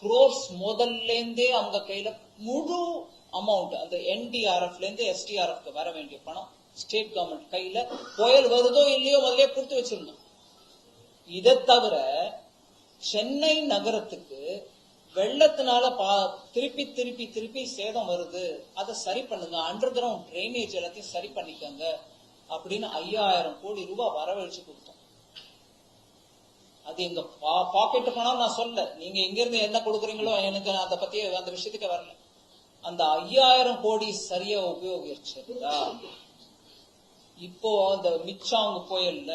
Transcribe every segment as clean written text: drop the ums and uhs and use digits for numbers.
crores முதல்ல இருந்தே அவங்க கையில முழு அமௌண்ட் அந்த NDRFல இருந்து SDRF வர வேண்டிய பணம் ஸ்டேட் கவர்மெண்ட் கையில புயல் வருதோ இல்லையோ முதல்ல கொடுத்து வச்சிருந்தோம். இதை தவிர சென்னை நகரத்துக்கு வெள்ளத்தினால திருப்பி திருப்பி திருப்பி சேதம் வருது, அதை சரி பண்ணுங்க, அண்டர் கிரவுண்ட் டிரைனேஜ் எல்லாத்தையும் சரி பண்ணிக்கங்க அப்படின்னு 5000 கோடி ரூபாய் வரவழைச்சு கொடுத்தோம். அது எங்க பாக்கெட் பணம் நான் சொல்ல, நீங்க எங்க இருந்து என்ன கொடுக்குறீங்களோ எனக்கு அதை பத்தி அந்த விஷயத்துக்கு வரல. அந்த 5000 கோடி சரியா உபயோகிச்சிருந்தா இப்போ அந்த மிச்சாங்க புயல்ல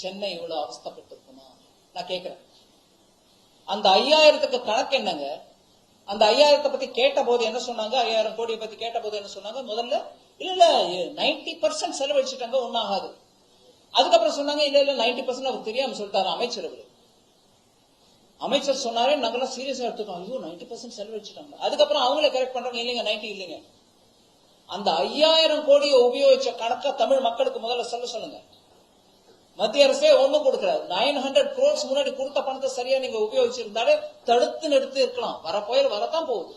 சென்னை இவ்வளவு அவஸ்தப்பட்டு இருக்குமா நான் கேக்குறேன். அந்த 5000க்கு கணக்கு என்னங்க? அந்த 5000 பத்தி கேட்ட போது என்ன சொன்னாங்க? 5000 கோடியை பத்தி கேட்ட போது என்ன சொன்னாங்க? முதல்ல இல்ல 90% செலவழிச்சுட்டாங்க, ஒன்னாகாது. அதுக்கப்புறம் சொன்னாங்க இல்ல 90% அவருக்கு தெரியாம சொல்லிட்டாரு அமைச்சர். அமைச்சர் சொன்னாரே நாங்கெல்லாம் சீரியஸா எடுத்துட்டோம். ஐயோ 90% செலவழிச்சுட்டாங்க. அதுக்கப்புறம் அவங்களே கரெக்ட் பண்றாங்க, இல்லைங்க 90 இல்லைங்க. அந்த 5000 கோடியை உபயோகிச்ச கணக்க தமிழ் மக்களுக்கு முதல்ல சொல்லுங்க. மத்திய அரசே ஒண்ணும் கொடுக்கிறார். 900 crores முன்னாடி கொடுத்த பணத்தை சரியா நீங்க உபயோகிச்சிருந்தாலே தடுத்து நிறுத்தி இருக்கலாம். வர புயல் வரத்தான் போகுது,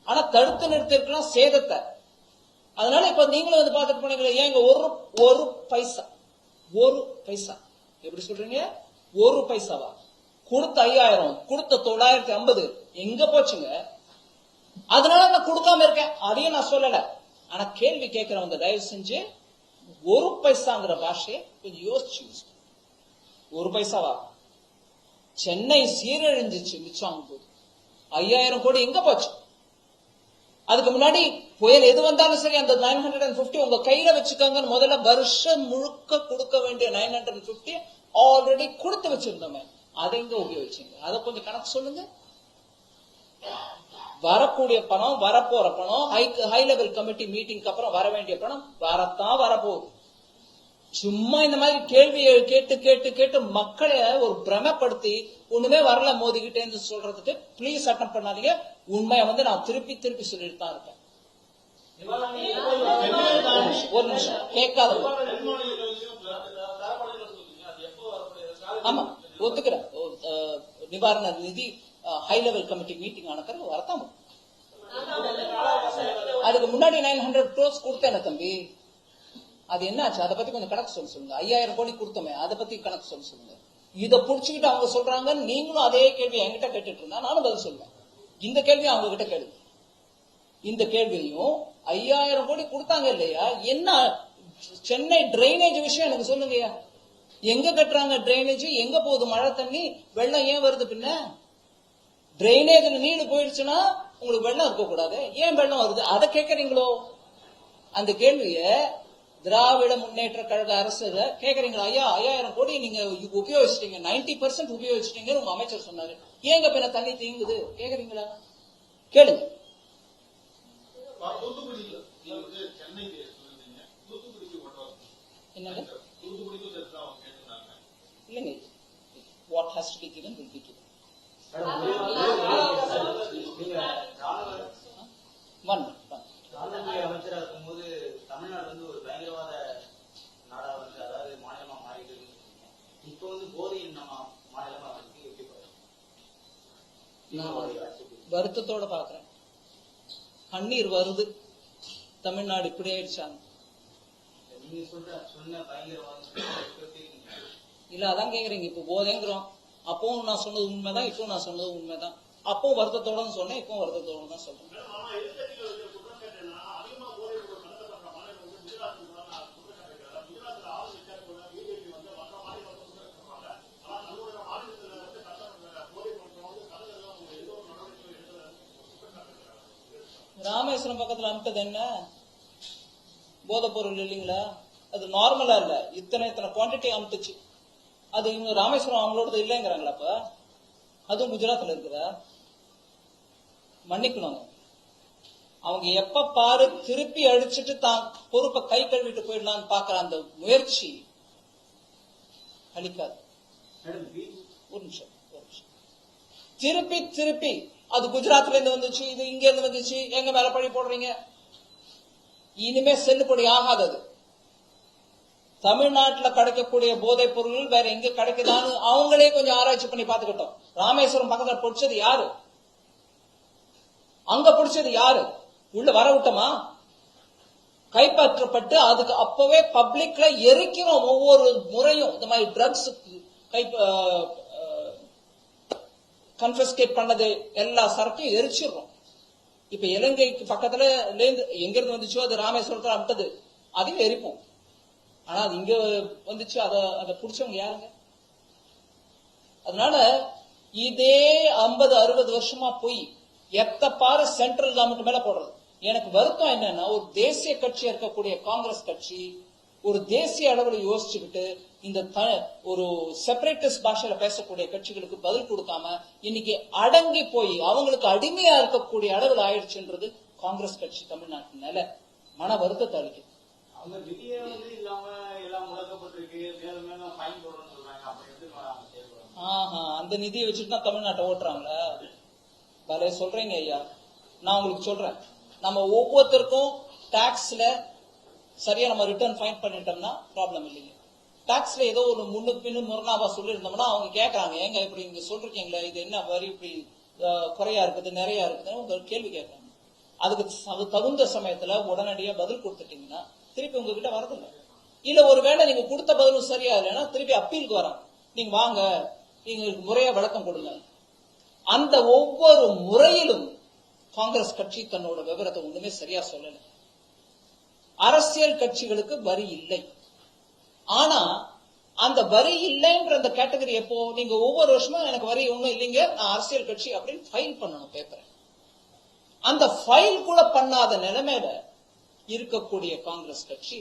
ஆனா தடுத்து நிறுத்தி இருக்கலாம் சேதத்தை. அதனால இப்ப நீங்களும் வந்து பாத்துட்டு போனீங்களே, ஏங்க ஒரு பைசா எப்படி சொல்றீங்க? ஒரு பைசாவா? கொடுத்த 5000 கொடுத்த 950 எங்க போச்சுங்க? அதனால நான் கொடுக்காம இருக்கேன், அதையும் நான் சொல்லல. ஆனா கேள்வி கேட்கிறவங்க தயவு செஞ்சு ஒரு பைசாங்கிற பாஷையை கொஞ்சம் யோசிச்சு. ஒரு பைசாவா? சென்னை சீரழிஞ்சிச்சு மிச்சம் போது 5000 கோடி எங்க போச்சு? அதுக்கு முன்னாடி புயல் எது வந்தாலும் சரி அந்த 950 உங்க கையில வச்சுக்கோங்கன்னு முதல்ல வருஷம் முழுக்க கொடுக்க வேண்டிய 950 ஆல்ரெடி கொடுத்து வச்சிருந்தோமே, அதை எங்க உபயோகிச்சீங்க? அதை கொஞ்சம் கணக்கு சொல்லுங்க. வரக்கூடிய பணம், வரப்போற பணம், ஹை லெவல் கமிட்டி மீட்டிங்க்கு அப்புறம் வர வேண்டிய பணம் வரத்தான் வரப்போகுது. சும்மா இந்த மாதிரி கேள்வியை கேட்டு கேட்டு கேட்டு மக்களை ஒரு பிரமப்படுத்தி ஒண்ணுமே வரல மோதிக்கிட்டேன்னு சொல்றதுக்கு பிளீஸ் அட்டம் பண்ணாதீங்க. உண்மையை வந்து நான் திருப்பி திருப்பி சொல்லிட்டு தான் இருக்கேன். ஒரு நிமிஷம் கேட்காத. ஆமா ஒத்துக்கிறேன், நிவாரண நிதி ஹை லெவல் கமிட்டி மீட்டிங் ஆன பிறகு வரத்தான். அதுக்கு முன்னாடி 900 crores கொடுத்தேன் தம்பி, அது என்ன ஆச்சு? அதை பத்தி கொஞ்சம் கணக்கு சொல்லுங்க. 5000 கோடி கொடுத்தோமே, அதை பத்தி கணக்கு சொல்லுங்க. இதை புடிச்சுக்கிட்டு அவங்க சொல்றாங்க, நீங்களும் அதே கேள்வி என்கிட்ட கேட்டுட்டு இருந்தா நானும் பதில் சொல்லுவேன். இந்த கேள்வியும் அவங்க கிட்ட கேள்வி. இந்த கேள்வியும் 5000 கோடி கொடுத்தாங்க இல்லையா? என்ன சென்னை டிரைனேஜ் விஷயம் எனக்கு சொல்லுங்கய்யா. எங்க கட்டுறாங்க டிரைனேஜ்? எங்க போகுது மழை தண்ணி? வெள்ளம் ஏன் வருது? பின்ன டிரைனேஜ்ல நீடு போயிடுச்சுன்னா உங்களுக்கு வெள்ளம் இருக்க கூடாது, ஏன் வெள்ளம் வருது? அதை கேட்கறீங்களோ? அந்த கேள்விய திராவிட முன்னேற்ற கழக அரசு கேட்கறீங்களா? ஐயா 5000 கோடி நீங்க உபயோகிச்சிட்டீங்க, 90% உபயோகிச்சிட்டீங்கன்னு உங்க அமைச்சர் சொன்னாரு, ஏங்க பின்ன தண்ணி தீங்குது கேக்குறீங்களா? கேளுங்க. என்னங்க? இல்லைங்க, what has to be given will be given. அமைச்சராக இருக்கும்போது தமிழ்நாடு வந்து ஒரு பயங்கரவாத நாடா வந்து, அதாவது மாநிலமா மாறிட்டு இருக்கு. இப்ப வந்து போதையின் மாநிலமா வந்து எப்படி வருத்தத்தோட பாக்குறேன். கண்ணீர் வருது. தமிழ்நாடு இப்படி ஆயிடுச்சாங்க. நீங்க சொன்ன பயங்கரவாதம் இல்ல அதான் கேக்குறீங்க. இப்ப போதைங்கிறோம், அப்பவும் நான் சொன்னது உண்மைதான், இப்பவும் நான் சொன்னது உண்மைதான். அப்பவும் வருத்தத்தோட சொன்னேன், இப்பவும் வருத்தத்தோட தான் சொல்றேன். ராமேஸ்வரம் பக்கத்துல அனுப்பது என்ன? போதைப் பொருள் இல்லைங்களா? அது நார்மலா இல்ல, இத்தனை குவான்டிட்டி அமுத்துச்சு. அது இவங்க ராமேஸ்வரம் அவங்களோட இல்லைங்கிறாங்களா? அப்ப அதுவும் குஜராத்ல இருக்குதா? மன்னிக்கணும். அவங்க எப்ப பாரு திருப்பி அடிச்சுட்டு தான் பொறுப்பை கை கழுவிட்டு போயிடலான்னு பாக்குற அந்த முயற்சி அளிக்காது. ஒரு நிமிஷம். திருப்பி திருப்பி அது குஜராத்ல இருந்து வந்துச்சு, இது இங்க இருந்து வந்துச்சு, எங்க மேல பழி போடுறீங்க? இனிமே செல்லுபடி ஆகாதது. தமிழ்நாட்டில் கிடைக்கக்கூடிய போதைப் பொருள் வேற எங்க கிடைக்குதான்னு அவங்களே கொஞ்சம் ஆராய்ச்சி பண்ணி பாத்துக்கிட்டோம். ராமேஸ்வரம் பக்கத்துல பிடிச்சது யாரு? அங்க பிடிச்சது யாரு? உள்ள வர விட்டமா? கைப்பற்றப்பட்டு அதுக்கு அப்பவே பப்ளிக்ல எரிக்கிறோம். ஒவ்வொரு முறையும் இந்த மாதிரி ட்ரக்ஸ் கன்ஃபிஸ்கேட் பண்ணது எல்லா சரக்கையும் எரிச்சிடுறோம். இப்ப இலங்கைக்கு பக்கத்துல எங்க இருந்து வந்துச்சோ அது ராமேஸ்வரத்துல அட்டது, அதையும் எரிப்போம். ஆனா அது இங்க வந்துச்சு, அதை புடிச்சவங்க யாருங்க? அதனால இதே 50-60 வருஷமா போய் எத்த பாரு சென்ட்ரல் கவர்மெண்ட் மேல போடுறது. எனக்கு வருத்தம் என்னன்னா, ஒரு தேசிய கட்சியா இருக்கக்கூடிய காங்கிரஸ் கட்சி ஒரு தேசிய அளவில் யோசிச்சுக்கிட்டு இந்த ஒரு செப்பரேட்டிஸ்ட் பாஷையில பேசக்கூடிய கட்சிகளுக்கு பதில் கொடுக்காம இன்னைக்கு அடங்கி போய் அவங்களுக்கு அடிமையா இருக்கக்கூடிய அளவில் ஆயிடுச்சுன்றது காங்கிரஸ் கட்சி தமிழ்நாட்டின் நிலை. மன வருத்தத்தை அளிக்குது. அவங்க நிதியே இல்லாம எல்லாம் முடக்கப்பட்டிருக்கு, மேலும் மேலும் ஃபைன் போடணும்னு சொல்றாங்க. அப்ப எப்படி அந்த நிதியை வச்சுட்டு தான் தமிழ்நாட்டை ஓட்டுறாங்களா? பலே சொல்றீங்க ஐயா. நான் உங்களுக்கு சொல்றேன், நம்ம ஒவ்வொருத்தருக்கும் டாக்ஸ்ல சரியா நம்ம ரிட்டர்ன் ஃபைன் பண்ணிட்டோம்னா ப்ராப்ளம் இல்லைங்க. டாக்ஸ்ல ஏதோ ஒரு முன்னுக்கு பின்னு முரணாவா சொல்லியிருந்தோம்னா அவங்க கேட்கறாங்க, ஏங்க இப்படி நீங்க சொல்றீங்களே, இது என்ன வரி இப்படி குறையா இருக்குது நிறைய இருக்குதுன்னு உங்க கேள்வி கேட்கறாங்க. அதுக்கு தகுந்த சமயத்துல உடனடியா பதில் கொடுத்துட்டீங்கன்னா திருப்பி உங்ககிட்ட வரதில்லை. இல்ல ஒருவேளை நீங்க கொடுத்த பதிலும் சரியா இல்லைன்னா திருப்பி அப்பீலுக்கு வராங்க, நீங்க வாங்க நீங்க முறையா விளக்கம் கொடுங்க. அந்த ஒவ்வொரு முறையிலும் காங்கிரஸ் கட்சி தன்னோட விவரத்தை ஒண்ணுமே சரியா சொல்லல. அரசியல் கட்சிகளுக்கு வரி இல்லை. ஆனா அந்த வரி இல்லைன்ற அந்த கேட்டகரி எப்போ நீங்க ஒவ்வொரு வருஷமும் எனக்கு வரி ஒண்ணும் இல்லைங்க நான் அரசியல் கட்சி அப்படின்னு ஃபைல் பண்ணணும் பேப்பர். அந்த ஃபைல் கூட பண்ணாத நிலைமையில இருக்கக்கூடிய காங்கிரஸ் கட்சி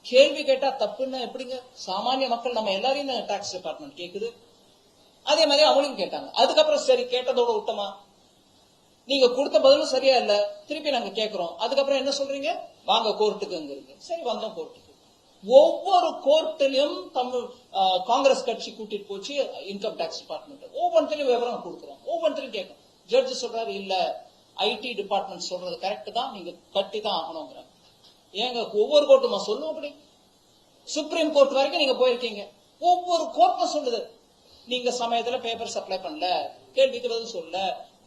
கேள்வி கேட்டா தப்புன்னு எப்படிங்க? சாமானிய மக்கள் நம்ம எல்லாரையும் டாக்ஸ் டிபார்ட்மெண்ட் கேக்குது, அதே மாதிரி அவங்களும் கேட்டாங்க. அதுக்கப்புறம் சரி கேட்டதோட விட்டமா, நீங்க கொடுத்த பதிலும் சரியா இல்ல, திருப்பி நாங்க கேட்கிறோம். அதுக்கப்புறம் என்ன சொல்றீங்க? வாங்க கோர்ட்டுக்கு. சரி வந்தோம் கோர்ட்டுக்கு. ஒவ்வொரு கோர்ட்டிலும் காங்கிரஸ் கட்சி கூட்டிட்டு போச்சு இன்கம் டாக்ஸ் டிபார்ட்மெண்ட். ஒவ்வொன்றிலையும் விவரம் கொடுக்குறோம், ஒவ்வொன்றிலையும் கேட்கும். ஜட்ஜ் சொல்றாரு இல்ல ஐடி டிபார்ட்மெண்ட் சொல்றது கரெக்ட் தான், நீங்க கட்டி தான் ஆகணுங்கிறாங்க. ஏங்க ஒவ்வொரு கோர்ட்டுமா சொல்லும் அப்படி? சுப்ரீம் கோர்ட் வரைக்கும் நீங்க போயிருக்கீங்க, ஒவ்வொரு கோர்ட்டும் சொல்லுது நீங்க சமயத்துல பேப்பர் சப்ளை பண்ணல, கேள்விக்கு பதில் சொல்லல,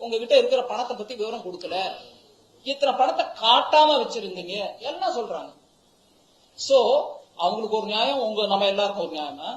உங்ககிட்ட இருக்கிற பணத்தை பத்தி விவரம் கொடுக்கல, இத்தனை பணத்தை காட்டாம வச்சிருந்தீங்க எல்லாம் சொல்றாங்க. சோ அவங்களுக்கு ஒரு நியாயம், நம்ம எல்லாருக்கும் ஒரு நியாயமா?